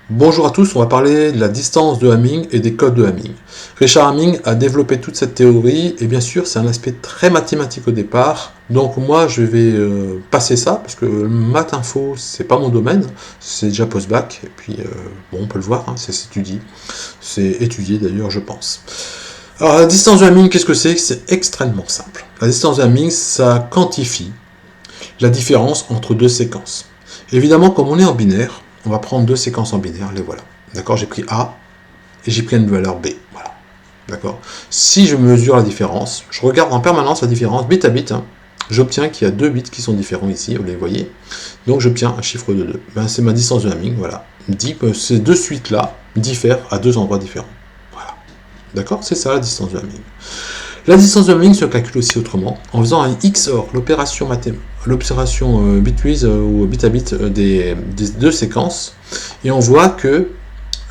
Bonjour à tous, on va parler de la distance de Hamming et des codes de Hamming. Richard Hamming a développé toute cette théorie et bien sûr c'est un aspect très mathématique au départ. Donc moi je vais passer ça parce que maths info c'est pas mon domaine, c'est déjà post-bac et puis bon on peut le voir, hein, ça s'étudie. C'est étudié d'ailleurs je pense. Alors la distance de Hamming qu'est-ce que c'est? C'est extrêmement simple. La distance de Hamming ça quantifie la différence entre deux séquences. Évidemment comme on est en binaire, on va prendre deux séquences en binaire, les voilà. D'accord, j'ai pris A et j'ai pris une valeur B. Voilà. D'accord. Si je mesure la différence, je regarde en permanence la différence bit à bit. Hein, j'obtiens qu'il y a deux bits qui sont différents ici, vous les voyez. Donc j'obtiens un chiffre de 2. Ben, c'est ma distance de Hamming, voilà. Il me dit que ces deux suites-là diffèrent à deux endroits différents. Voilà. D'accord, c'est ça la distance de Hamming. La distance de Hamming se calcule aussi autrement, en faisant un XOR, l'opération bitwise ou bit à bit des deux séquences, et on voit que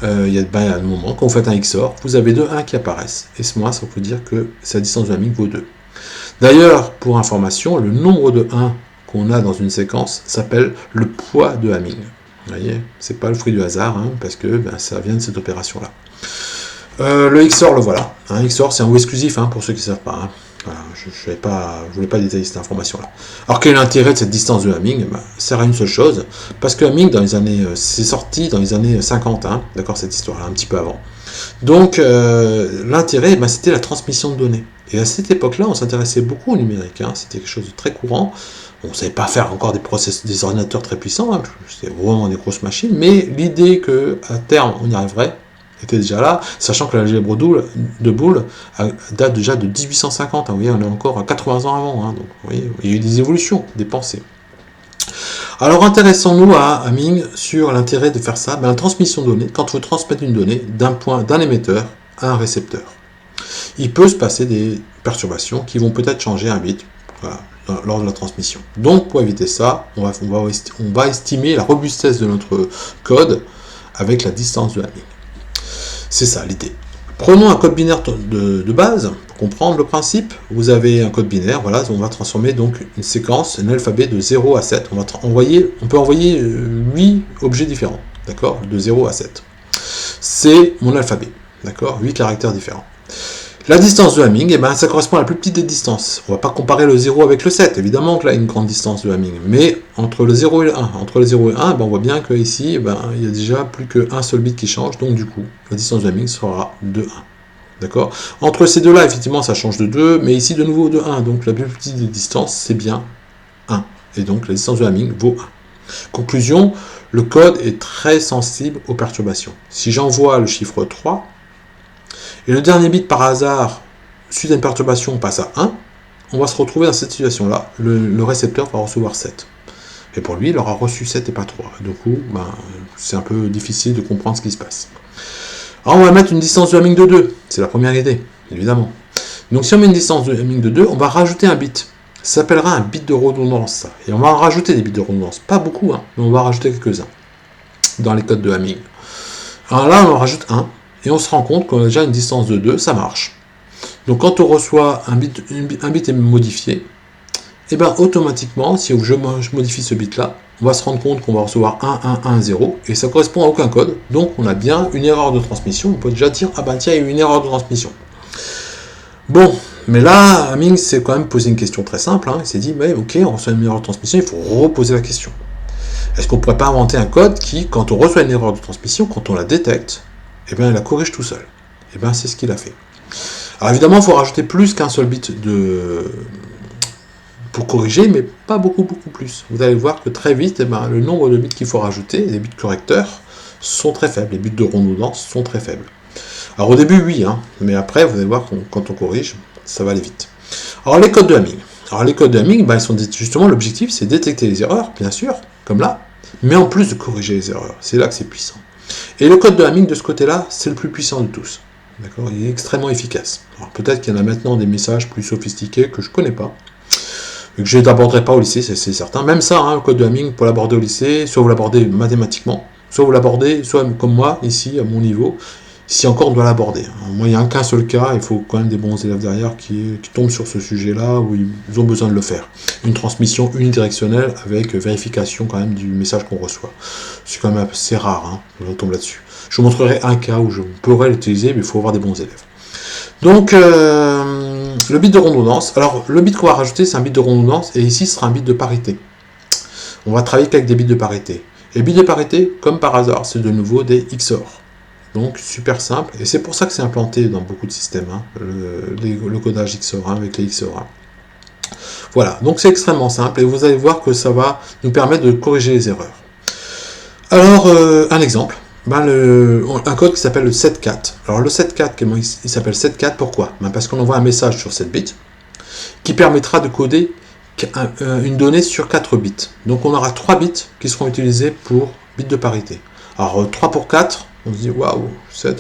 il y a un moment, quand vous faites un XOR, vous avez deux 1 qui apparaissent, et ce moment ça veut dire que sa distance de Hamming vaut 2. D'ailleurs, pour information, le nombre de 1 qu'on a dans une séquence s'appelle le poids de Hamming. Vous voyez, c'est pas le fruit du hasard, hein, parce que ça vient de cette opération-là. Le XOR, le voilà. Un XOR, c'est un ou exclusif, hein, pour ceux qui ne savent pas. Hein. Voilà, je ne voulais pas détailler cette information-là. Alors, quel est l'intérêt de cette distance de Hamming? Ça sert à une seule chose, parce que Hamming, dans les années, c'est sorti dans les années 50, hein, d'accord, cette histoire-là, un petit peu avant. Donc, l'intérêt, c'était la transmission de données. Et à cette époque-là, on s'intéressait beaucoup au numérique. Hein, c'était quelque chose de très courant. On ne savait pas faire encore des ordinateurs très puissants, hein, c'était vraiment des grosses machines, mais l'idée qu'à terme, on y arriverait, était déjà là, sachant que l'algèbre de Boole date déjà de 1850, hein, vous voyez, on est encore à 80 ans avant, hein, donc vous voyez, il y a eu des évolutions, des pensées. Alors intéressons-nous à Hamming sur l'intérêt de faire ça, la transmission de données, quand vous transmettez une donnée d'un émetteur à un récepteur. Il peut se passer des perturbations qui vont peut-être changer un bit, voilà, lors de la transmission. Donc pour éviter ça, on va estimer la robustesse de notre code avec la distance de Hamming. C'est ça l'idée. Prenons un code binaire de base, pour comprendre le principe. Vous avez un code binaire, voilà, on va transformer donc une séquence, un alphabet de 0 à 7. On peut envoyer 8 objets différents, d'accord, de 0 à 7. C'est mon alphabet, d'accord, 8 caractères différents. La distance de Hamming, ça correspond à la plus petite des distances. On ne va pas comparer le 0 avec le 7, évidemment que là, il y a une grande distance de Hamming. Mais entre le 0 et le 1, on voit bien qu'ici, il y a déjà plus qu'un seul bit qui change. Donc du coup, la distance de Hamming sera de 1. D'accord. Entre ces deux-là, effectivement, ça change de 2, mais ici, de nouveau, de 1. Donc la plus petite des distances, c'est bien 1. Et donc la distance de Hamming vaut 1. Conclusion, le code est très sensible aux perturbations. Si j'envoie le chiffre 3, et le dernier bit par hasard, suite à une perturbation, passe à 1, on va se retrouver dans cette situation-là. Le récepteur va recevoir 7. Et pour lui, il aura reçu 7 et pas 3. Du coup, c'est un peu difficile de comprendre ce qui se passe. Alors, on va mettre une distance de Hamming de 2. C'est la première idée, évidemment. Donc, si on met une distance de Hamming de 2, on va rajouter un bit. Ça s'appellera un bit de redondance, ça. Et on va en rajouter des bits de redondance. Pas beaucoup, hein, mais on va en rajouter quelques-uns dans les codes de Hamming. Alors là, on en rajoute un. Et on se rend compte qu'on a déjà une distance de 2, ça marche. Donc quand on reçoit un bit est modifié, et automatiquement, si je modifie ce bit-là, on va se rendre compte qu'on va recevoir 1, 1, 1, 0, et ça ne correspond à aucun code, donc on a bien une erreur de transmission. On peut déjà dire, tiens, il y a eu une erreur de transmission. Bon, mais là, Hamming s'est quand même posé une question très simple, hein. Il s'est dit, ok, on reçoit une erreur de transmission, il faut reposer la question. Est-ce qu'on ne pourrait pas inventer un code qui, quand on reçoit une erreur de transmission, quand on la détecte, il la corrige tout seul. C'est ce qu'il a fait. Alors évidemment, il faut rajouter plus qu'un seul bit pour corriger, mais pas beaucoup plus. Vous allez voir que très vite, le nombre de bits qu'il faut rajouter, les bits correcteurs, sont très faibles. Les bits de redondance sont très faibles. Alors au début, oui, hein, mais après, vous allez voir que quand on corrige, ça va aller vite. Alors les codes de Hamming. Les codes de Hamming, ils sont justement, l'objectif, c'est détecter les erreurs, bien sûr, comme là, mais en plus de corriger les erreurs. C'est là que c'est puissant. Et le code de Hamming, de ce côté-là, c'est le plus puissant de tous. D'accord, il est extrêmement efficace. Alors peut-être qu'il y en a maintenant des messages plus sophistiqués que je ne connais pas, et que je n'aborderai pas au lycée, c'est certain. Même ça, hein, le code de Hamming, pour l'aborder au lycée, soit vous l'abordez mathématiquement, soit vous l'abordez, soit comme moi, ici, à mon niveau, si encore on doit l'aborder. Moi, il n'y a qu'un seul cas, il faut quand même des bons élèves derrière qui tombent sur ce sujet-là, où ils ont besoin de le faire. Une transmission unidirectionnelle avec vérification quand même du message qu'on reçoit. C'est quand même assez rare, hein, on tombe là-dessus. Je vous montrerai un cas où je pourrais l'utiliser, mais il faut avoir des bons élèves. Donc, le bit de redondance. Alors, le bit qu'on va rajouter, c'est un bit de redondance, et ici, ce sera un bit de parité. On va travailler qu'avec des bits de parité. Et les bits de parité, comme par hasard, c'est de nouveau des XOR. Donc, super simple, et c'est pour ça que c'est implanté dans beaucoup de systèmes, hein, le codage XOR avec les XOR. Voilà, donc c'est extrêmement simple, et vous allez voir que ça va nous permettre de corriger les erreurs. Alors, un exemple. Un code qui s'appelle le 7.4. Alors le 7.4, il s'appelle 7.4, pourquoi? Parce qu'on envoie un message sur 7 bits qui permettra de coder une donnée sur 4 bits. Donc on aura 3 bits qui seront utilisés pour bits de parité. Alors 3 pour 4, on se dit waouh,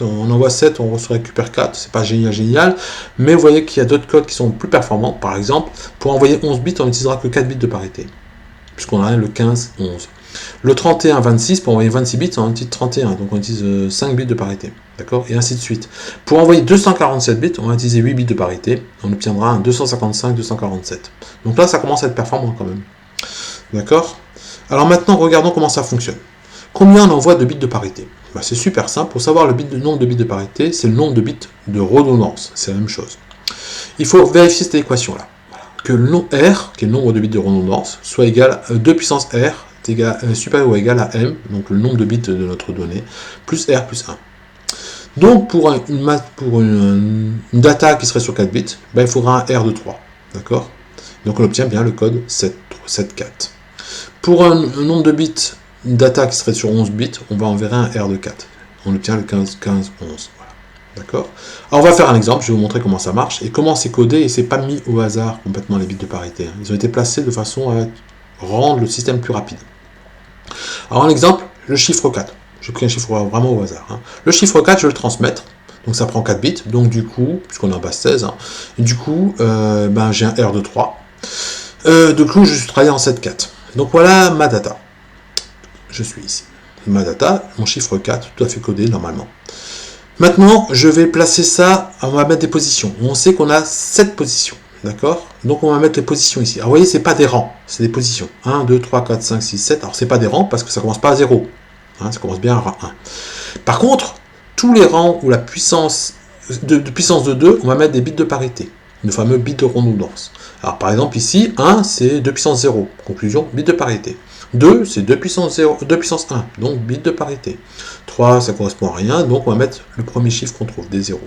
on envoie 7, on récupère 4, c'est pas génial, mais vous voyez qu'il y a d'autres codes qui sont plus performants. Par exemple, pour envoyer 11 bits, on n'utilisera que 4 bits de parité, puisqu'on a le 15, 11. Le 31, 26, pour envoyer 26 bits, on utilise 31, donc on utilise 5 bits de parité, d'accord, et ainsi de suite. Pour envoyer 247 bits, on va utiliser 8 bits de parité, on obtiendra un 255, 247. Donc là, ça commence à être performant quand même, d'accord. Alors maintenant, regardons comment ça fonctionne. Combien on envoie de bits de parité? C'est super simple, pour savoir le nombre de bits de parité, c'est le nombre de bits de redondance, c'est la même chose. Il faut vérifier cette équation-là, que le nom R, qui est le nombre de bits de redondance, soit égal à 2 puissance R, supérieur ou égal à M, donc le nombre de bits de notre donnée, plus R plus 1. Donc pour une data qui serait sur 4 bits, il faudra un R de 3. D'accord? Donc on obtient bien le code 7.4. Pour un nombre de bits data qui serait sur 11 bits, on va enverrer un R de 4. On obtient le 15, 11. Voilà. D'accord? Alors on va faire un exemple, je vais vous montrer comment ça marche et comment c'est codé, et c'est pas mis au hasard complètement les bits de parité. Ils ont été placés de façon à rendre le système plus rapide. Alors un exemple, le chiffre 4. J'ai pris un chiffre vraiment au hasard. Hein. Le chiffre 4, je vais le transmettre. Donc ça prend 4 bits. Donc du coup, puisqu'on est en base 16, hein, et du coup, j'ai un R de 3. Du coup, je suis travaillé en 7.4. Donc voilà ma data. Je suis ici. Ma data, mon chiffre 4, tout à fait codé normalement. Maintenant, je vais placer ça, on va mettre des positions. On sait qu'on a 7 positions. D'accord? Donc on va mettre les positions ici. Alors vous voyez, c'est pas des rangs, c'est des positions. 1, 2, 3, 4, 5, 6, 7. Alors c'est pas des rangs parce que ça commence pas à 0. Hein, ça commence bien à rang 1. Par contre, tous les rangs où la puissance de puissance de 2, on va mettre des bits de parité. Le fameux bit de redondance. Alors par exemple ici, 1 c'est 2 puissance 0. Conclusion, bit de parité. 2 c'est 2 puissance 0, 2 puissance 1, donc bit de parité. 3 ça correspond à rien, donc on va mettre le premier chiffre qu'on trouve, des 0.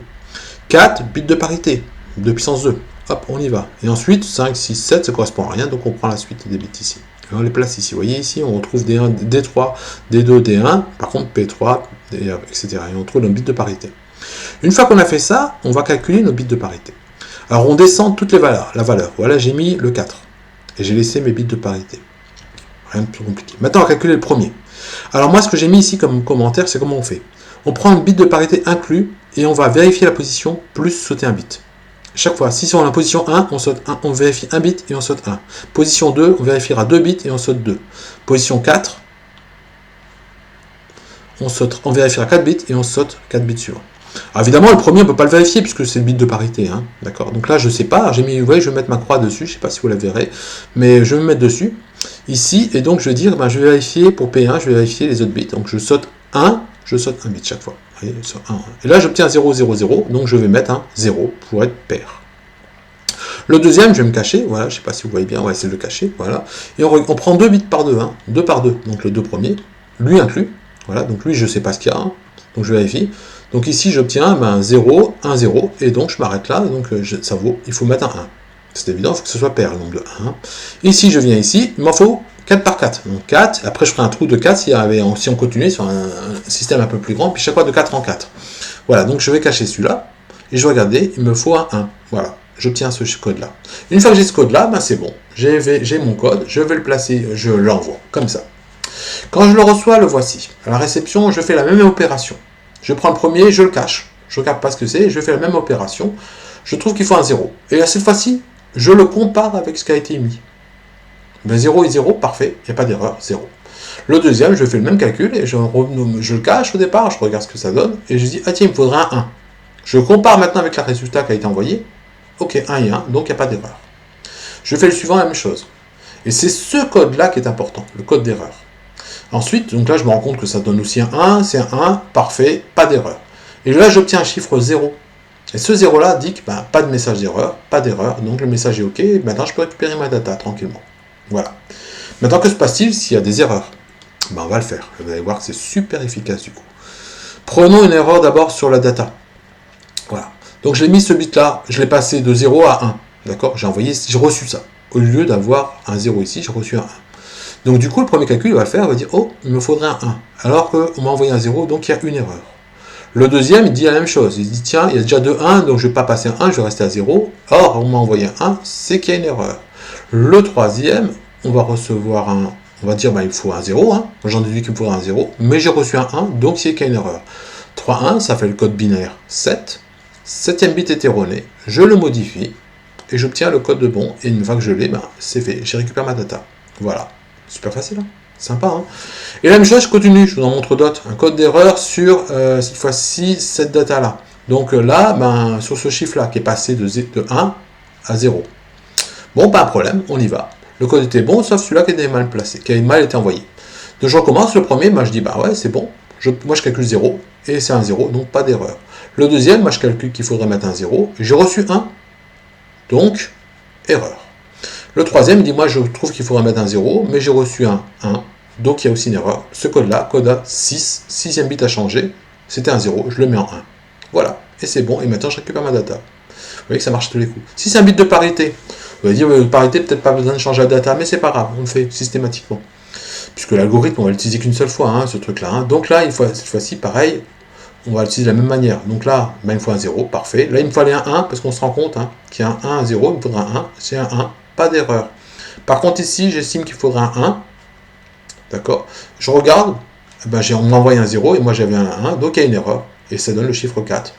4 bit de parité, 2 puissance 2. Hop, on y va. Et ensuite, 5, 6, 7, ça correspond à rien, donc on prend la suite des bits ici. Et on les place ici. Vous voyez ici, on retrouve D1, D3, D2, D1, par contre P3, etc. Et on trouve nos bits de parité. Une fois qu'on a fait ça, on va calculer nos bits de parité. Alors on descend toutes les valeurs. La valeur, voilà, j'ai mis le 4. Et j'ai laissé mes bits de parité. Rien de plus compliqué. Maintenant, on va calculer le premier. Alors moi, ce que j'ai mis ici comme commentaire, c'est comment on fait. On prend un bit de parité inclus, et on va vérifier la position, plus sauter un bit. Chaque fois, si on est en position 1, on saute 1, on vérifie 1 bit et on saute 1. Position 2, on vérifiera 2 bits et on saute 2. Position 4, on vérifiera 4 bits et on saute 4 bits suivants. Alors évidemment, le premier, on ne peut pas le vérifier puisque c'est le bit de parité. Hein, d'accord. Donc là, je ne sais pas. J'ai mis, vous voyez, je vais mettre ma croix dessus. Je ne sais pas si vous la verrez, mais je vais me mettre dessus ici et donc je vais dire, je vais vérifier pour P1, je vais vérifier les autres bits. Donc je saute 1, je saute 1 bit chaque fois. Voyez, sur 1, 1. Et là, j'obtiens 0, 0, 0. Donc je vais mettre un 0 pour être pair. Le deuxième, je vais me cacher. Voilà, je ne sais pas si vous voyez bien. On va essayer de le cacher. Voilà. Et on prend 2 bits par 2. Hein, 2 par 2. Donc le 2 premier. Lui inclus. Voilà. Donc lui, je ne sais pas ce qu'il y a. Hein, donc je vérifie. Donc ici, j'obtiens 0, 1, 0, et donc je m'arrête là, donc ça vaut, il faut mettre un 1. C'est évident, il faut que ce soit pair, le nombre de 1. Ici, je viens ici, il m'en faut 4 par 4. Donc 4, après je ferai un trou de 4 si on continuait sur un système un peu plus grand, puis chaque fois de 4 en 4. Voilà, donc je vais cacher celui-là, et je vais regarder, il me faut un 1. Voilà, j'obtiens ce code-là. Une fois que j'ai ce code-là, c'est bon. J'ai mon code, je vais le placer, je l'envoie, comme ça. Quand je le reçois, le voici. À la réception, je fais la même opération. Je prends le premier, je le cache. Je ne regarde pas ce que c'est, je fais la même opération. Je trouve qu'il faut un 0. Et cette fois-ci, je le compare avec ce qui a été mis. 0 et 0, parfait, il n'y a pas d'erreur, 0. Le deuxième, je fais le même calcul et je le cache au départ, je regarde ce que ça donne, et je dis, ah tiens, il me faudra un 1. Je compare maintenant avec le résultat qui a été envoyé. Ok, 1 et 1, donc il n'y a pas d'erreur. Je fais le suivant, la même chose. Et c'est ce code-là qui est important, le code d'erreur. Ensuite, donc là, je me rends compte que ça donne aussi un 1, c'est un 1, parfait, pas d'erreur. Et là, j'obtiens un chiffre 0. Et ce 0-là dit que pas de message d'erreur, pas d'erreur, donc le message est OK, maintenant je peux récupérer ma data tranquillement. Voilà. Maintenant, que se passe-t-il s'il y a des erreurs? On va le faire. Vous allez voir que c'est super efficace du coup. Prenons une erreur d'abord sur la data. Voilà. Donc je l'ai mis ce bit-là, je l'ai passé de 0 à 1. D'accord? J'ai reçu ça. Au lieu d'avoir un 0 ici, j'ai reçu un 1. Donc du coup, le premier calcul, il va le faire, il va dire, oh, il me faudrait un 1. Alors qu'on m'a envoyé un 0, donc il y a une erreur. Le deuxième, il dit la même chose. Il dit, tiens, il y a déjà 2 1, donc je ne vais pas passer un 1, je vais rester à 0. Or, on m'a envoyé un 1, c'est qu'il y a une erreur. Le troisième, on va recevoir un... On va dire, il me faut un 0. Hein. J'en déduis qu'il me faudra un 0. Mais j'ai reçu un 1, donc c'est qu'il y a une erreur. 3 1, ça fait le code binaire 7. Septième bit est erroné. Je le modifie. Et j'obtiens le code de bon. Et une fois que je l'ai, c'est fait. J'ai récupéré ma data. Voilà. Super facile, hein. Sympa, hein. Et la même chose, je continue, je vous en montre d'autres. Un code d'erreur sur, cette fois-ci, cette data-là. Donc là, sur ce chiffre-là, qui est passé de 1 à 0. Bon, pas un problème, on y va. Le code était bon, sauf celui-là qui était mal placé, qui avait mal été envoyé. Donc je recommence, le premier, je dis, ouais, c'est bon. Moi, je calcule 0, et c'est un 0, donc pas d'erreur. Le deuxième, moi, je calcule qu'il faudrait mettre un 0, et j'ai reçu 1, donc, erreur. Le troisième, il dit, moi, je trouve qu'il faudrait mettre un 0, mais j'ai reçu un 1, donc il y a aussi une erreur. Ce code-là, code a 6, sixième bit a changé, c'était un 0, je le mets en 1. Voilà, et c'est bon, et maintenant je récupère ma data. Vous voyez que ça marche tous les coups. Si c'est un bit de parité, vous allez dire, parité, peut-être pas besoin de changer la data, mais c'est pas grave, on le fait systématiquement. Puisque l'algorithme, on va l'utiliser qu'une seule fois, ce truc-là. Hein. Donc là, cette fois-ci, pareil, on va l'utiliser de la même manière. Donc là, il me faut un 0, parfait. Là, il me fallait un 1, parce qu'on se rend compte qu'il y a un 1, un 0, il me faudra un 1, c'est un 1, pas d'erreur. Par contre, ici, j'estime qu'il faudra un 1. D'accord? Je regarde, on m'a envoyé un 0, et moi j'avais un 1, donc il y a une erreur, et ça donne le chiffre 4.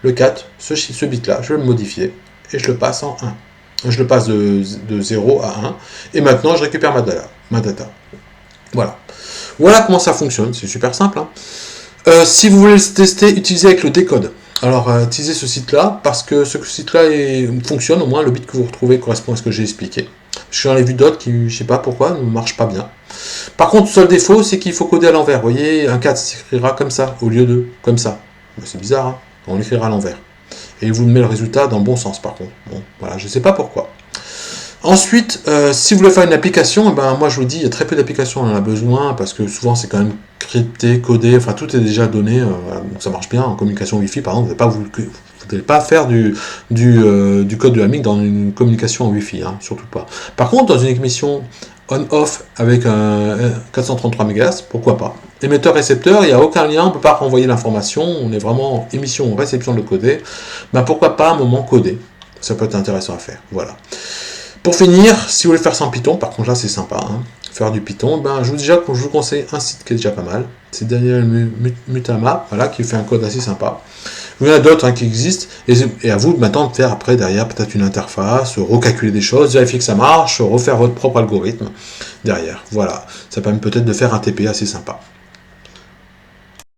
Le 4, ce bit-là, je vais le modifier, et je le passe en 1. Je le passe de 0 à 1, et maintenant je récupère ma data. Voilà. Voilà comment ça fonctionne, c'est super simple. Hein. Si vous voulez le tester, utilisez avec le décode. Alors, utilisez ce site-là, parce que ce site-là fonctionne, au moins le bit que vous retrouvez correspond à ce que j'ai expliqué. J'en ai vu d'autres qui, je sais pas pourquoi, ne marchent pas bien. Par contre, seul défaut, c'est qu'il faut coder à l'envers. Vous voyez, un 4 s'écrira comme ça, au lieu de comme ça. C'est bizarre, hein, on l'écrira à l'envers. Et il vous met le résultat dans le bon sens, par contre. Bon, voilà, je ne sais pas pourquoi. Ensuite, si vous voulez faire une application, moi je vous dis, il y a très peu d'applications, on en a besoin, parce que souvent c'est quand même crypté, codé, enfin tout est déjà donné, donc ça marche bien. En communication Wi-Fi, par exemple, vous n'allez pas faire du code de Hamming dans une communication en Wi-Fi, hein, surtout pas. Par contre, dans une émission on-off avec un 433 MHz, pourquoi pas. Émetteur-récepteur, il n'y a aucun lien, on ne peut pas renvoyer l'information, on est vraiment émission, réception de coder, pourquoi pas un moment codé, ça peut être intéressant à faire, voilà. Pour finir, si vous voulez faire sans Python, par contre là c'est sympa, faire du Python, je vous conseille un site qui est déjà pas mal, c'est Daniel Mutama, voilà, qui fait un code assez sympa. Il y en a d'autres qui existent, et à vous maintenant de faire après derrière peut-être une interface, recalculer des choses, vérifier que ça marche, refaire votre propre algorithme derrière. Voilà, ça permet peut-être de faire un TP assez sympa.